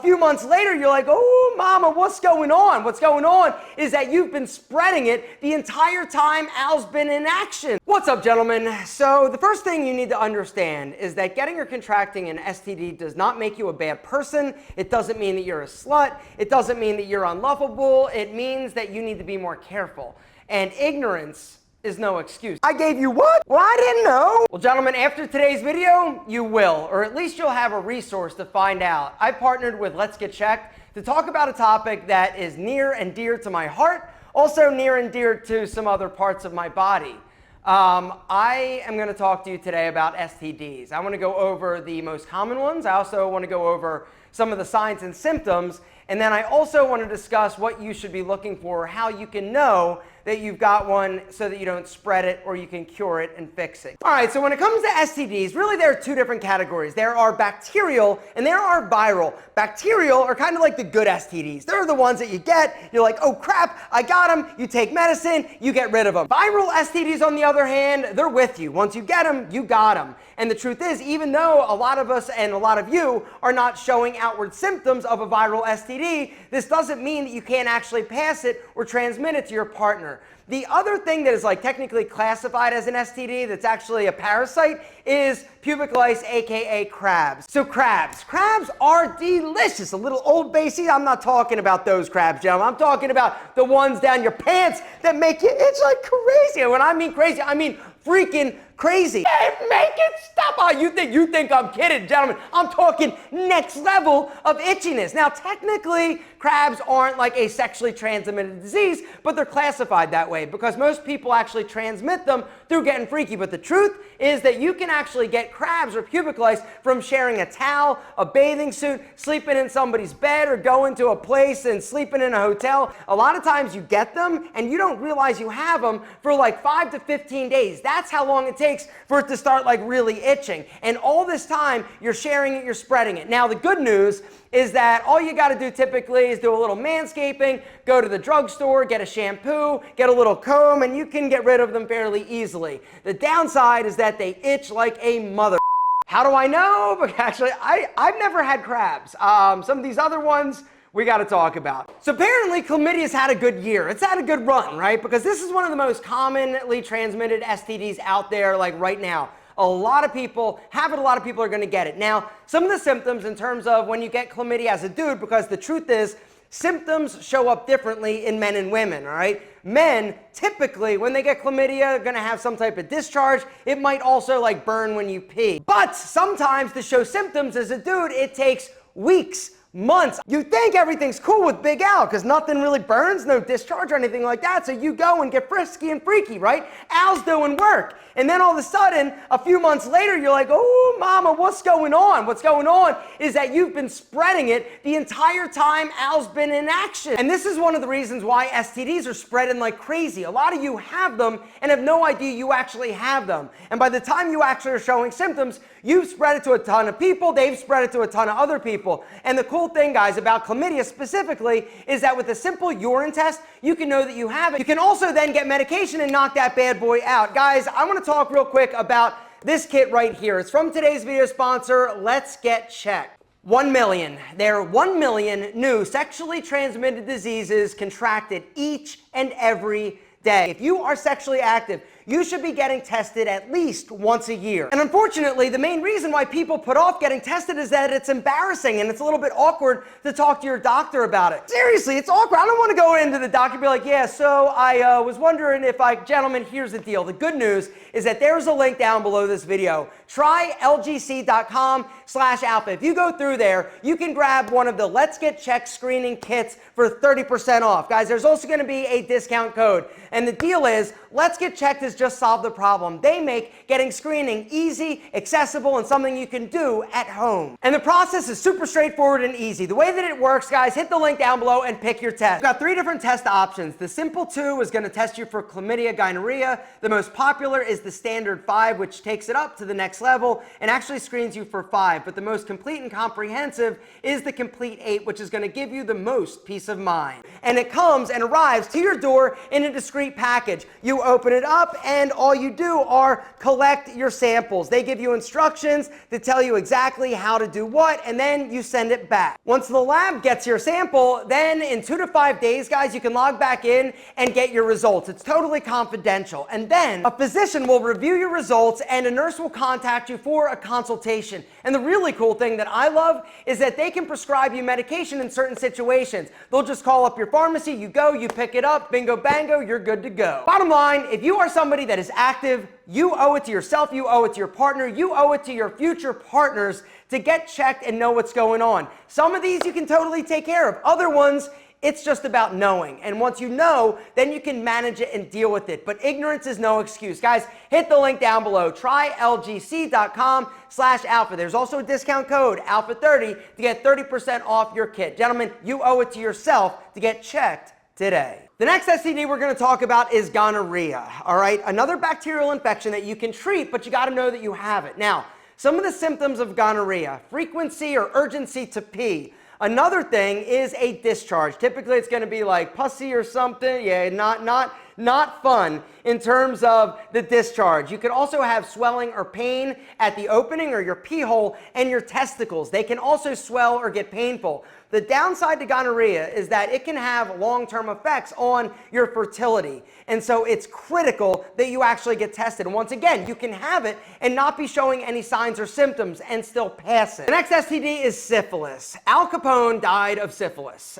few months later, you're like, oh, mama, what's going on? What's going on is that you've been spreading it the entire time Al's been in action. What's up, gentlemen? So the first thing you need to understand is that getting or contracting an STD does not make you a bad person. It doesn't mean that you're a slut. It doesn't mean that you're unlovable. It means that you need to be more careful. And ignorance is no excuse. I gave you what? Well, I didn't know. Well, gentlemen, after today's video, you will, or at least you'll have a resource to find out. I partnered with Let's Get Checked to talk about a topic that is near and dear to my heart, also near and dear to some other parts of my body. I am going to talk to you today about STDs. I want to go over the most common ones. I also want to go over some of the signs and symptoms. And then I also want to discuss what you should be looking for, how you can know that you've got one so that you don't spread it or you can cure it and fix it. All right, so when it comes to STDs, really there are two different categories. There are bacterial and there are viral. Bacterial are kind of like the good STDs. They're the ones that you get, you're like, oh crap, I got them, you take medicine, you get rid of them. Viral STDs, on the other hand, they're with you. Once you get them, you got them. And the truth is, even though a lot of us and a lot of you are not showing outward symptoms of a viral STD, this doesn't mean that you can't actually pass it or transmit it to your partner. The other thing that is like technically classified as an STD that's actually a parasite is pubic lice, aka crabs. So crabs are delicious. A little Old Bay. I'm not talking about those crabs, gentlemen. I'm talking about the ones down your pants that make you itch like crazy. And when I mean crazy, I mean freaking crazy. Hey, make it stop. Oh, you think I'm kidding, gentlemen. I'm talking next level of itchiness. Now, technically, crabs aren't like a sexually transmitted disease, but they're classified that way because most people actually transmit them through getting freaky. But the truth is that you can actually get crabs or pubic lice from sharing a towel, a bathing suit, sleeping in somebody's bed, or going to a place and sleeping in a hotel. A lot of times you get them and you don't realize you have them for like 5 to 15 days. That's how long it takes for it to start like really itching. And all this time you're sharing it, you're spreading it. Now the good news is that all you got to do typically is do a little manscaping, go to the drugstore, get a shampoo, get a little comb, and you can get rid of them fairly easily. The downside is that they itch like a mother. How do I know? Because actually, I've never had crabs. Some of these other ones we got to talk about. So apparently chlamydia's had a good year. It's had a good run, right? Because this is one of the most commonly transmitted STDs out there like right now. A lot of people have it, a lot of people are going to get it. Now, some of the symptoms in terms of when you get chlamydia as a dude, because the truth is, symptoms show up differently in men and women, all right? Men, typically, when they get chlamydia, are going to have some type of discharge. It might also like burn when you pee. But sometimes to show symptoms as a dude, it takes weeks, months. You think everything's cool with Big Al because nothing really burns, no discharge or anything like that. So you go and get frisky and freaky, right? Al's doing work. And then all of a sudden, a few months later, you're like, oh, mama, what's going on? What's going on is that you've been spreading it the entire time Al's been in action. And this is one of the reasons why STDs are spreading like crazy. A lot of you have them and have no idea you actually have them. And by the time you actually are showing symptoms, you've spread it to a ton of people. They've spread it to a ton of other people. And the cool thing, guys, about chlamydia specifically is that with a simple urine test, you can know that you have it. You can also then get medication and knock that bad boy out. Guys, I want to talk real quick about this kit right here. It's from today's video sponsor, Let's Get Checked. 1 million. There are 1 million new sexually transmitted diseases contracted each and every day. If you are sexually active, you should be getting tested at least once a year. And unfortunately, the main reason why people put off getting tested is that it's embarrassing and it's a little bit awkward to talk to your doctor about it. Seriously, it's awkward. I don't want to go into the doctor and be like, yeah, so I was wondering if gentlemen, here's the deal. The good news is that there's a link down below this video. Try lgc.com/alpha. If you go through there, you can grab one of the Let's Get Checked screening kits for 30% off. Guys, there's also going to be a discount code. And the deal is, Let's Get Checked has just solved the problem. They make getting screening easy, accessible, and something you can do at home. And the process is super straightforward and easy. The way that it works, guys, hit the link down below and pick your test. We've got 3 different test options. The Simple 2 is going to test you for chlamydia, gonorrhea. The most popular is the Standard 5, which takes it up to the next level and actually screens you for 5. But the most complete and comprehensive is the Complete 8, which is going to give you the most peace of mind. And it comes and arrives to your door in a discreet package. You open it up and all you do are collect your samples. They give you instructions to tell you exactly how to do what, and then you send it back. Once the lab gets your sample, then in 2 to 5 days, guys, you can log back in and get your results. It's totally confidential. And then a physician will review your results and a nurse will contact you for a consultation. And the really cool thing that I love is that they can prescribe you medication in certain situations. They'll just call up your pharmacy, you go, you pick it up, bingo bango, you're good to go. Bottom line, if you are somebody that is active, you owe it to yourself, you owe it to your partner, you owe it to your future partners to get checked and know what's going on. Some of these you can totally take care of. Other ones, it's just about knowing. And once you know, then you can manage it and deal with it. But ignorance is no excuse. Guys, hit the link down below. Try lgc.com/alpha. There's also a discount code, alpha30, to get 30% off your kit. Gentlemen, you owe it to yourself to get checked today. The next STD we're going to talk about is gonorrhea. All right, another bacterial infection that you can treat, but you got to know that you have it. Now, some of the symptoms of gonorrhea: frequency or urgency to pee. Another thing is a discharge. Typically, it's going to be like pussy or something. Yeah, not fun in terms of the discharge. You could also have swelling or pain at the opening or your pee hole and your testicles. They can also swell or get painful. The downside to gonorrhea is that it can have long-term effects on your fertility. And so it's critical that you actually get tested. And once again, you can have it and not be showing any signs or symptoms and still pass it. The next STD is syphilis. Al Capone died of syphilis.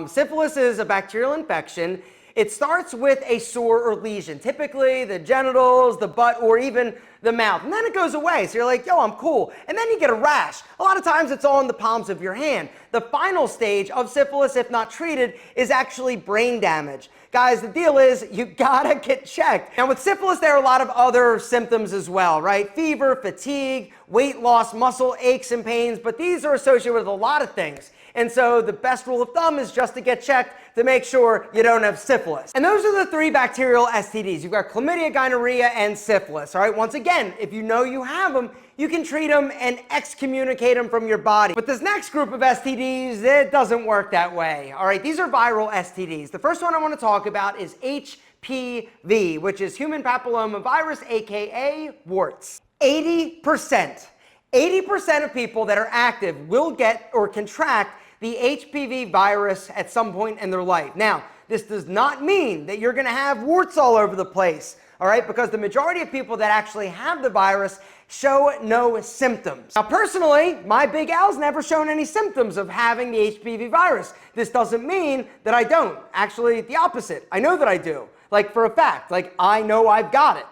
Syphilis is a bacterial infection. It starts with a sore or lesion, typically the genitals, the butt, or even the mouth. And then it goes away. So you're like, yo, I'm cool. And then you get a rash. A lot of times it's on the palms of your hand. The final stage of syphilis, if not treated, is actually brain damage. Guys, the deal is you gotta get checked. Now with syphilis, there are a lot of other symptoms as well, right? Fever, fatigue, weight loss, muscle aches and pains, but these are associated with a lot of things. And so the best rule of thumb is just to get checked to make sure you don't have syphilis. And those are the 3 bacterial STDs. You've got chlamydia, gonorrhea, and syphilis. All right, once again, if you know you have them, you can treat them and excommunicate them from your body. But this next group of STDs, it doesn't work that way. All right, these are viral STDs. The first one I want to talk about is HPV, which is human papillomavirus, aka warts. 80% of people that are active will get or contract the HPV virus at some point in their life. Now, this does not mean that you're going to have warts all over the place, all right? Because the majority of people that actually have the virus show no symptoms. Now, personally, my big Al's never shown any symptoms of having the HPV virus. This doesn't mean that I don't. Actually, the opposite. I know that I do. Like, for a fact. Like, I know I've got it.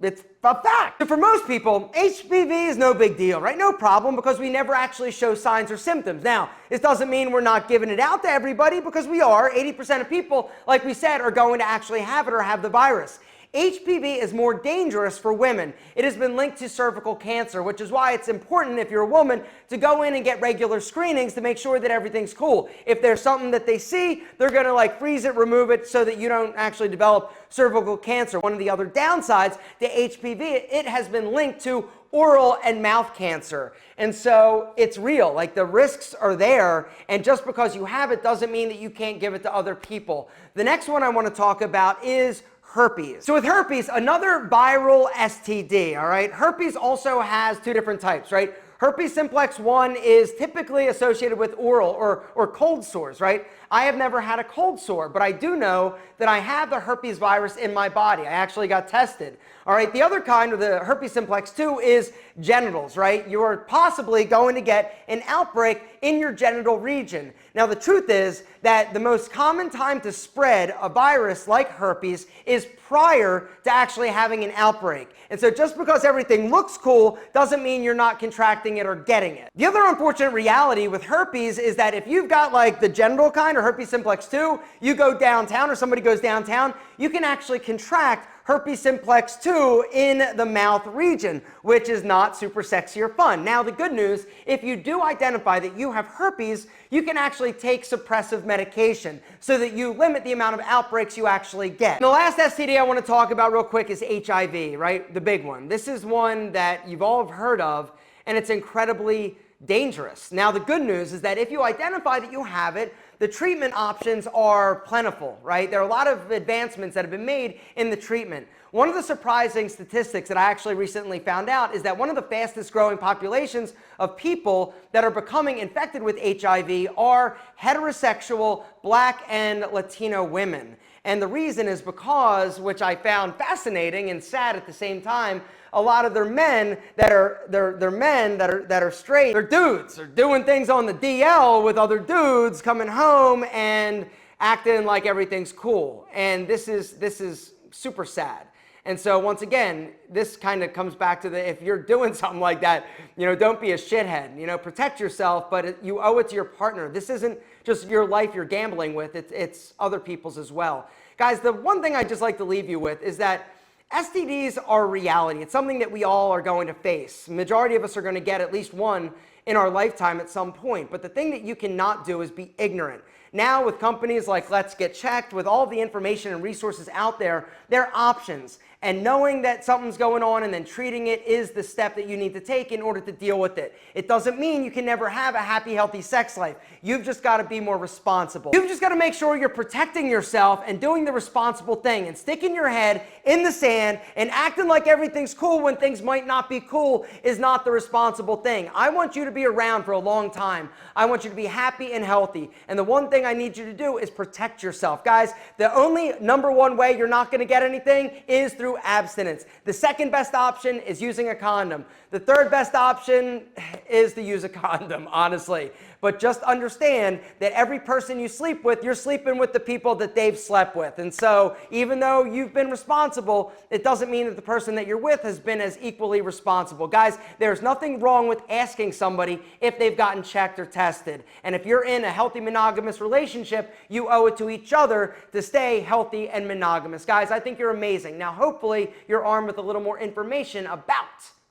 It's a fact. So for most people, HPV is no big deal, right? No problem, because we never actually show signs or symptoms. Now, this doesn't mean we're not giving it out to everybody, because we are. 80% of people, like we said, are going to actually have it or have the virus. HPV is more dangerous for women. It has been linked to cervical cancer, which is why it's important, if you're a woman, to go in and get regular screenings to make sure that everything's cool. If there's something that they see, they're going to like freeze it, remove it, so that you don't actually develop cervical cancer. One of the other downsides to HPV, it has been linked to oral and mouth cancer. And so it's real, like the risks are there, and just because you have it doesn't mean that you can't give it to other people. The next one I want to talk about is herpes. So with herpes, another viral STD, all right? Herpes also has 2 different types, right? Herpes simplex 1 is typically associated with oral or cold sores, right? I have never had a cold sore, but I do know that I have the herpes virus in my body. I actually got tested. All right, the other kind of the herpes simplex 2 is genitals, right? You are possibly going to get an outbreak in your genital region. Now, the truth is that the most common time to spread a virus like herpes is prior to actually having an outbreak. And so just because everything looks cool doesn't mean you're not contracting it or getting it. The other unfortunate reality with herpes is that if you've got like the genital kind or herpes simplex 2, you go downtown or somebody goes downtown, you can actually contract herpes simplex 2 in the mouth region, which is not super sexy or fun. Now, the good news, if you do identify that you have herpes, you can actually take suppressive medication so that you limit the amount of outbreaks you actually get. And the last STD I want to talk about real quick is HIV, right? The big one. This is one that you've all heard of, and it's incredibly dangerous. Now, the good news is that if you identify that you have it, the treatment options are plentiful, right? There are a lot of advancements that have been made in the treatment. One of the surprising statistics that I actually recently found out is that one of the fastest growing populations of people that are becoming infected with HIV are heterosexual Black and Latino women. And the reason is because, which I found fascinating and sad at the same time, a lot of their men that are straight, they're dudes. They're doing things on the DL with other dudes, coming home and acting like everything's cool. And this is super sad. And so once again, this kind of comes back to if you're doing something like that, don't be a shithead. Protect yourself, but you owe it to your partner. This isn't just your life you're gambling with, it's other people's as well. Guys, the one thing I'd just like to leave you with is that STDs are reality. It's something that we all are going to face. The majority of us are going to get at least one in our lifetime at some point. But the thing that you cannot do is be ignorant. Now with companies like Let's Get Checked, with all the information and resources out there, there are options. And knowing that something's going on and then treating it is the step that you need to take in order to deal with it. It doesn't mean you can never have a happy, healthy sex life. You've just got to be more responsible. You've just got to make sure you're protecting yourself and doing the responsible thing and sticking your head in the sand and acting like everything's cool when things might not be cool is not the responsible thing. I want you to be around for a long time. I want you to be happy and healthy. And the one thing I need you to do is protect yourself. Guys, the only number one way you're not going to get anything is through abstinence. The second best option is using a condom. The third best option is to use a condom, honestly. But just understand that every person you sleep with, you're sleeping with the people that they've slept with. And so even though you've been responsible, it doesn't mean that the person that you're with has been as equally responsible. Guys, there's nothing wrong with asking somebody if they've gotten checked or tested. And if you're in a healthy monogamous relationship, you owe it to each other to stay healthy and monogamous. Guys, I think you're amazing. Now, hopefully, you're armed with a little more information about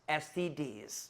STDs.